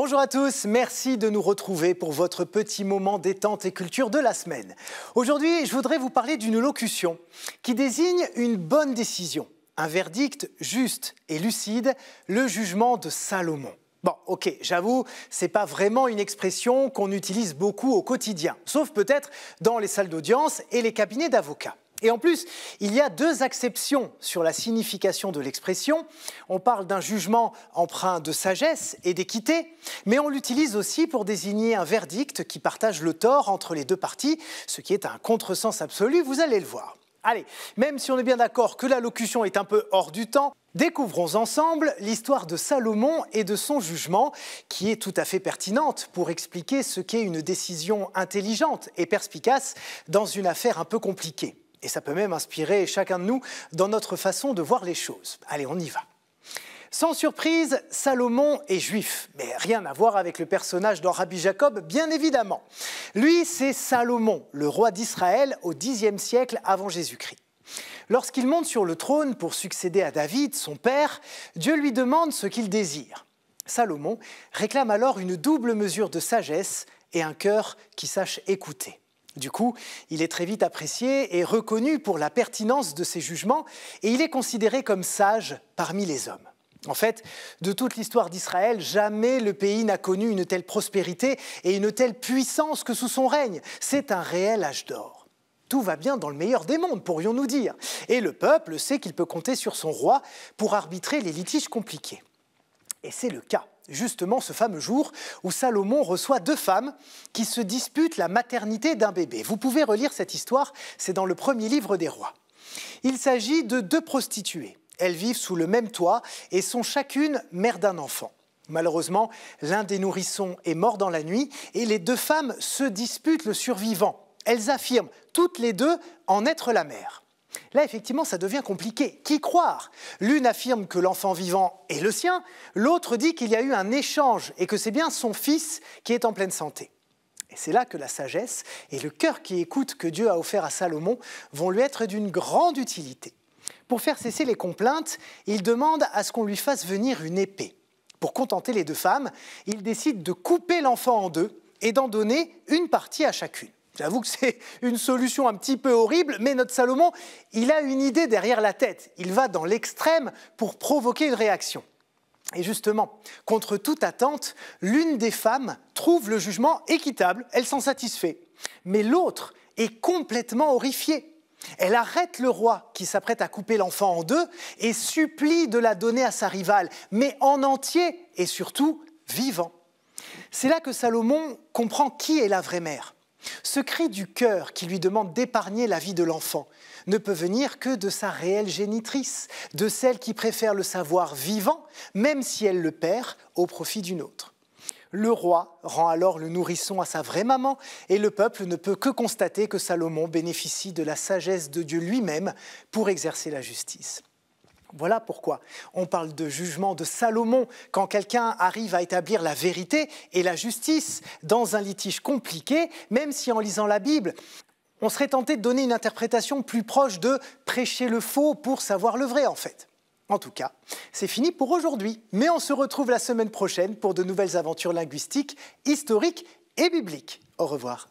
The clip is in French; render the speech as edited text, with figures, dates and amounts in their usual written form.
Bonjour à tous, merci de nous retrouver pour votre petit moment détente et culture de la semaine. Aujourd'hui, je voudrais vous parler d'une locution qui désigne une bonne décision, un verdict juste et lucide, le jugement de Salomon. Bon, ok, j'avoue, c'est pas vraiment une expression qu'on utilise beaucoup au quotidien, sauf peut-être dans les salles d'audience et les cabinets d'avocats. Et en plus, il y a deux acceptions sur la signification de l'expression. On parle d'un jugement empreint de sagesse et d'équité, mais on l'utilise aussi pour désigner un verdict qui partage le tort entre les deux parties, ce qui est un contresens absolu, vous allez le voir. Allez, même si on est bien d'accord que la locution est un peu hors du temps, découvrons ensemble l'histoire de Salomon et de son jugement, qui est tout à fait pertinente pour expliquer ce qu'est une décision intelligente et perspicace dans une affaire un peu compliquée. Et ça peut même inspirer chacun de nous dans notre façon de voir les choses. Allez, on y va. Sans surprise, Salomon est juif, mais rien à voir avec le personnage dans Rabbi Jacob, bien évidemment. Lui, c'est Salomon, le roi d'Israël au Xe siècle avant Jésus-Christ. Lorsqu'il monte sur le trône pour succéder à David, son père, Dieu lui demande ce qu'il désire. Salomon réclame alors une double mesure de sagesse et un cœur qui sache écouter. Du coup, il est très vite apprécié et reconnu pour la pertinence de ses jugements et il est considéré comme sage parmi les hommes. En fait, de toute l'histoire d'Israël, jamais le pays n'a connu une telle prospérité et une telle puissance que sous son règne. C'est un réel âge d'or. Tout va bien dans le meilleur des mondes, pourrions-nous dire. Et le peuple sait qu'il peut compter sur son roi pour arbitrer les litiges compliqués. Et c'est le cas. Justement ce fameux jour où Salomon reçoit deux femmes qui se disputent la maternité d'un bébé. Vous pouvez relire cette histoire, c'est dans le premier livre des rois. Il s'agit de deux prostituées. Elles vivent sous le même toit et sont chacune mères d'un enfant. Malheureusement, l'un des nourrissons est mort dans la nuit et les deux femmes se disputent le survivant. Elles affirment toutes les deux en être la mère. Là, effectivement, ça devient compliqué. Qui croire? L'une affirme que l'enfant vivant est le sien, l'autre dit qu'il y a eu un échange et que c'est bien son fils qui est en pleine santé. Et c'est là que la sagesse et le cœur qui écoute que Dieu a offert à Salomon vont lui être d'une grande utilité. Pour faire cesser les complaintes, il demande à ce qu'on lui fasse venir une épée. Pour contenter les deux femmes, il décide de couper l'enfant en deux et d'en donner une partie à chacune. J'avoue que c'est une solution un petit peu horrible, mais notre Salomon, il a une idée derrière la tête. Il va dans l'extrême pour provoquer une réaction. Et justement, contre toute attente, l'une des femmes trouve le jugement équitable, elle s'en satisfait. Mais l'autre est complètement horrifiée. Elle arrête le roi qui s'apprête à couper l'enfant en deux et supplie de la donner à sa rivale, mais en entier et surtout vivant. C'est là que Salomon comprend qui est la vraie mère. Ce cri du cœur qui lui demande d'épargner la vie de l'enfant ne peut venir que de sa réelle génitrice, de celle qui préfère le savoir vivant, même si elle le perd au profit d'une autre. Le roi rend alors le nourrisson à sa vraie maman et le peuple ne peut que constater que Salomon bénéficie de la sagesse de Dieu lui-même pour exercer la justice. Voilà pourquoi on parle de jugement de Salomon quand quelqu'un arrive à établir la vérité et la justice dans un litige compliqué, même si en lisant la Bible, on serait tenté de donner une interprétation plus proche de prêcher le faux pour savoir le vrai en fait. En tout cas, c'est fini pour aujourd'hui, mais on se retrouve la semaine prochaine pour de nouvelles aventures linguistiques, historiques et bibliques. Au revoir.